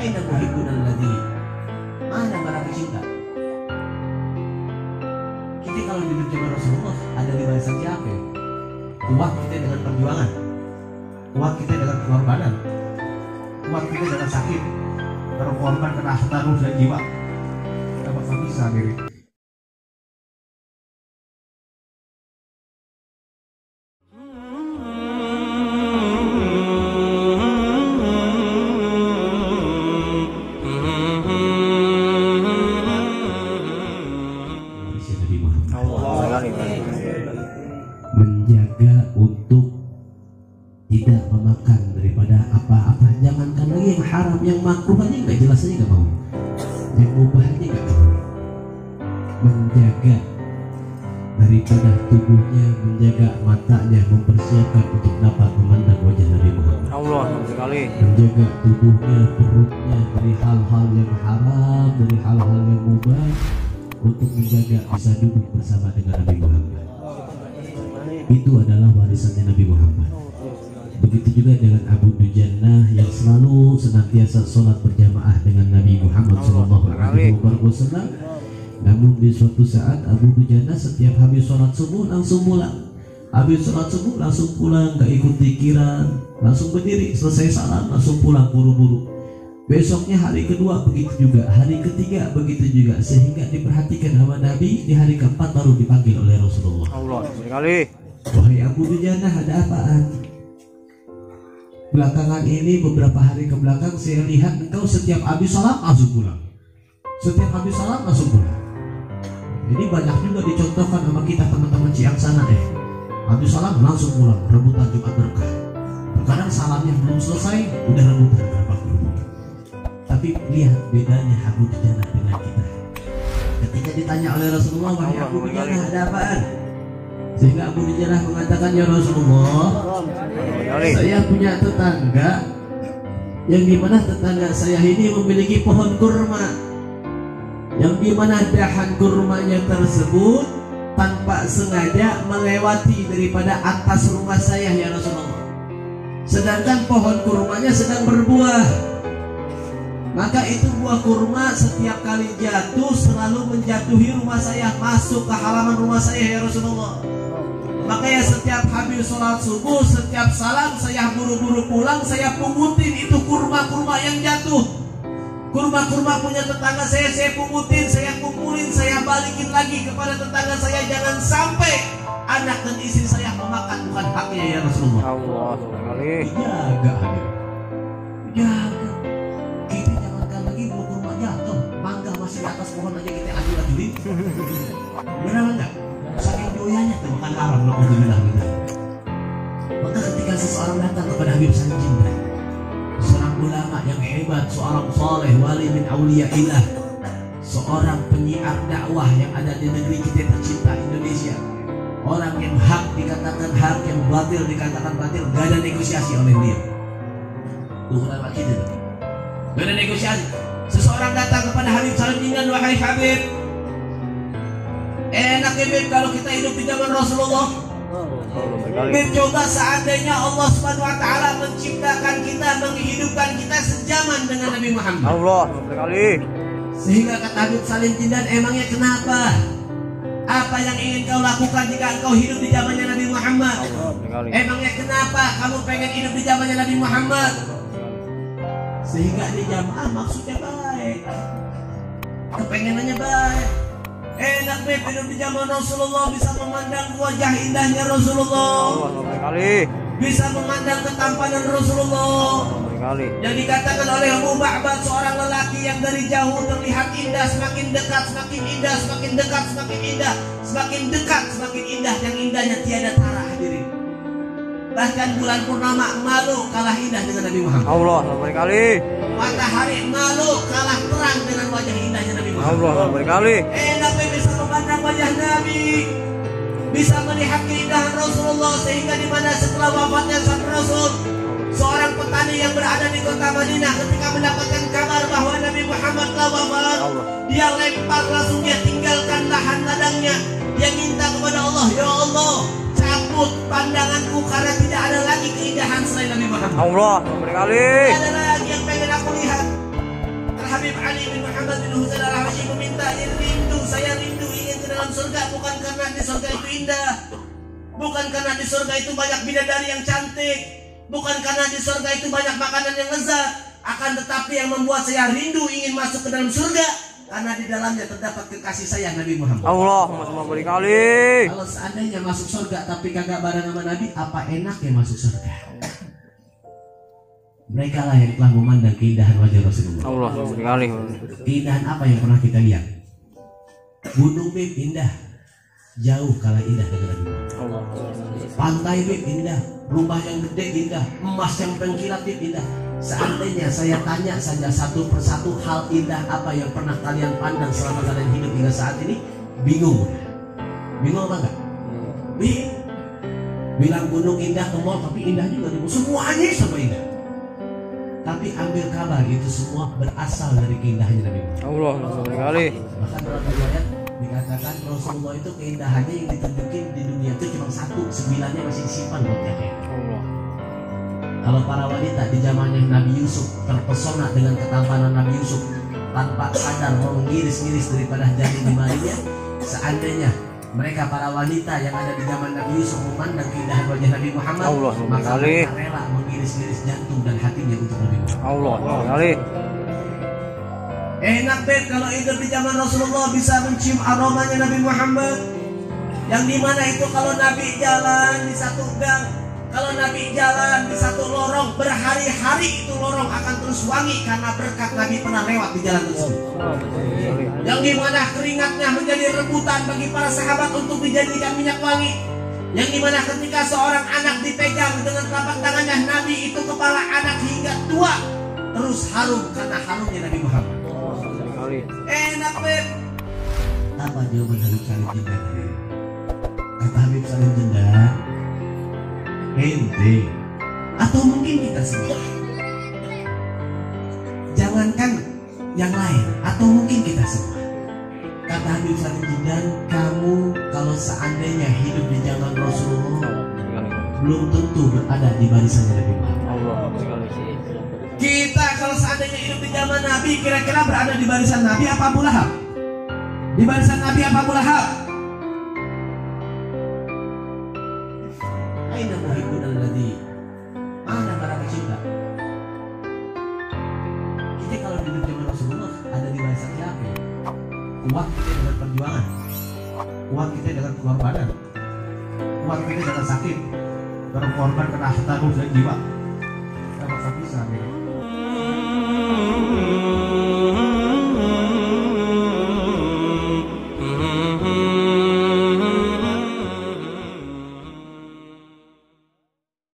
Aina muhibbun alladhi, mana para pecinta? Kita kalau hidup zaman Rasulullah ada di barisan siapa ya? Kuat kita dengan perjuangan, kuat kita dengan pengorbanan, kuat kita dengan sakit, berkorban kena harta ruh dan jiwa. Kita bakal bisa diri. Menjaga untuk tidak memakan daripada apa-apa, jangankan lagi yang haram, yang makruh aja nggak jelas aja nggak mau, yang mubah aja nggak mau. Menjaga daripada tubuhnya, menjaga matanya, mempersiapkan untuk dapat memandang wajah Nabi Muhammad. Allah sekali. Menjaga tubuhnya, perutnya dari hal-hal yang haram, dari hal-hal yang mubah, untuk menjaga bisa duduk bersama dengan Nabi Muhammad. Itu adalah warisannya Nabi Muhammad. Begitu juga dengan Abu Dujannah yang selalu senantiasa sholat berjamaah dengan Nabi Muhammad SAW. Namun di suatu saat Abu Dujannah setiap habis sholat subuh langsung pulang. Habis sholat subuh langsung pulang, gak ikut zikran, langsung berdiri, selesai salam langsung pulang buru-buru. Besoknya hari kedua begitu juga, hari ketiga begitu juga, sehingga diperhatikan sama Nabi. Di hari keempat baru dipanggil oleh Rasulullah. Allah sekali. Wahai Abu Dujannah, ada apaan? Belakangan ini beberapa hari ke belakang saya lihat engkau setiap habis salat langsung pulang. Setiap habis salat langsung pulang. Ini banyak juga dicontohkan sama kita teman-teman Ciang sana deh. Habis salat langsung pulang, rebutan Jumat berkah. Terkadang salamnya belum selesai udah rebutan berapa dulu. Tapi lihat bedanya Abu Dujannah dengan kita. Ketika ditanya oleh Rasulullah, wahai Abu Dujannah, ada apaan? Sehingga Abu Dujannah mengatakan, ya Rasulullah, saya punya tetangga yang dimana tetangga saya ini memiliki pohon kurma, yang dimana dahan kurmanya tersebut tanpa sengaja melewati daripada atas rumah saya ya Rasulullah. Sedangkan pohon kurmanya sedang berbuah, maka itu buah kurma setiap kali jatuh selalu menjatuhi rumah saya, masuk ke halaman rumah saya ya Rasulullah. Makanya setiap habis sholat subuh, setiap salam saya buru-buru pulang, saya pungutin itu kurma-kurma yang jatuh. Kurma-kurma punya tetangga saya pungutin, saya kumpulin, saya balikin lagi kepada tetangga saya. Jangan sampai anak dan istri saya memakan bukan haknya ya Rasulullah. Allah sekali. Jaga hadir, jaga. Kita jangankan lagi buah kurma jatuh, mangga masih di atas pohon aja kita ajul-ajulin. Benar enggak? Saking doyanya tuh makan haram, alhamdulillah. Maka ketika seseorang datang kepada Habib Salim Jindal, seorang ulama yang hebat, seorang soleh, wali min awliyaillah, seorang penyiar dakwah yang ada di negeri kita tercinta Indonesia, orang yang hak dikatakan hak, yang batil dikatakan batil, gak ada negosiasi oleh dia. Tuh ulama kita tuh, gak ada negosiasi. Seseorang datang kepada Habib Salim Jindal, wahai Habib, enak ya Bib kalau kita hidup di zaman Rasulullah. Bib, coba seandainya Allah Subhanahu wa taala menciptakan kita, menghidupkan kita sejaman dengan Nabi Muhammad. Allah sekali. Sehingga kata Habib Salim Jindal, emangnya kenapa? Apa yang ingin kau lakukan jika engkau hidup di zamannya Nabi Muhammad? Emangnya kenapa kamu pengen hidup di zamannya Nabi Muhammad? Sehingga di jamaah maksudnya baik, kepengenannya baik. Enak Beb hidup di zaman Rasulullah, bisa memandang wajah indahnya Rasulullah, bisa memandang ketampanan Rasulullah. Yang dikatakan oleh Abu Ba'bad, seorang lelaki yang dari jauh terlihat indah, semakin dekat semakin indah, semakin dekat semakin indah, semakin dekat semakin indah, yang indahnya tiada tara hadirin. Bahkan bulan purnama malu kalah indah dengan Nabi Muhammad. Allah berkali. Matahari malu kalah terang dengan wajah indahnya Nabi Muhammad. Allah berkali. Nabi bisa memandang wajah Nabi, bisa melihat keindahan Rasulullah, sehingga di mana setelah wafatnya sang Rasul, seorang petani yang berada di kota Madinah ketika mendapatkan kabar bahwa Nabi Muhammad telah wafat, dia lempar langsung, dia tinggalkan lahan ladangnya, dia minta kepada Allah, ya Allah, cabut pandanganku karena tidak ada lagi keindahan selain Nabi Muhammad. Allah berkali. Tidak ada lagi yang pengen aku lihat. Habib Ali bin Muhammad bin Husain al-Hashimi meminta, rindu, saya rindu ingin ke dalam surga, bukan karena di surga itu indah, bukan karena di surga itu banyak bidadari yang cantik, bukan karena di surga itu banyak makanan yang lezat, akan tetapi yang membuat saya rindu ingin masuk ke dalam surga karena di dalamnya terdapat kekasih sayang Nabi Muhammad. Allahumma berkali. Kalau seandainya masuk surga tapi kagak bareng sama Nabi, apa enaknya masuk surga? Mereka lah yang telah memandang keindahan wajah Rasulullah. Allahumma berkali. Keindahan apa yang pernah kita lihat? Gunung Bib indah, jauh kalah indah dengan Nabi Muhammad. Pantai Bib indah, rumah yang gede indah, emas yang pengkilat Bib indah. Seandainya saya tanya saja satu persatu hal indah apa yang pernah kalian pandang selama kalian hidup hingga saat ini, bingung. Bingung apa enggak? Bingung. Bilang gunung indah ke mall, tapi indah juga nih. Semuanya sama indah. Tapi ambil kabar itu semua berasal dari keindahannya Nabi Muhammad. Allahumma berkali. Bahkan dalam riwayat dikatakan Rasulullah itu keindahannya yang ditunjukin di dunia itu cuma satu, 9-nya masih disimpan buat kakek. Kalau para wanita di zamannya Nabi Yusuf terpesona dengan ketampanan Nabi Yusuf tanpa sadar mau mengiris-iris daripada jari di marinya, seandainya mereka para wanita yang ada di zaman Nabi Yusuf memandang keindahan wajah Nabi Muhammad, maka mereka rela mengiris-iris jantung dan hatinya untuk Nabi Muhammad. Allahumma berkali. Enak bet kalau hidup di zaman Rasulullah bisa mencium aromanya Nabi Muhammad, yang dimana itu kalau Nabi jalan di satu gang, kalau Nabi jalan di satu lorong, berhari-hari itu lorong akan terus wangi karena berkat Nabi pernah lewat di jalan tersebut. Yang dimana keringatnya menjadi rebutan bagi para sahabat untuk dijadikan minyak wangi. Yang dimana ketika seorang anak dipegang dengan telapak tangannya, Nabi itu kepala anak hingga tua terus harum karena harumnya Nabi Muhammad. Enak bet. Apa jawaban Habib Salim Jindan? Kata Habib Salim Jindan, ente atau mungkin kita semua, jangankan yang lain, atau mungkin kita semua. Kata Habib Salim Jindan, kamu kalau seandainya hidup di zaman Rasulullah belum tentu berada di barisannya Nabi Muhammad. Kita kalau seandainya hidup di zaman Nabi, kira-kira berada di barisan Nabi apa Abu Lahab? Di barisan Nabi apa Abu Lahab? Aina muhibbuna alladhi, mana para pecinta? Kita kalau di zaman Rasulullah ada di barisan siapa? Kuat kita dengan perjuangan, kuat kita dengan pengorbanan, kuat kita dengan sakit, berkorban kena harta dan jiwa. Kita bakal bisa nih.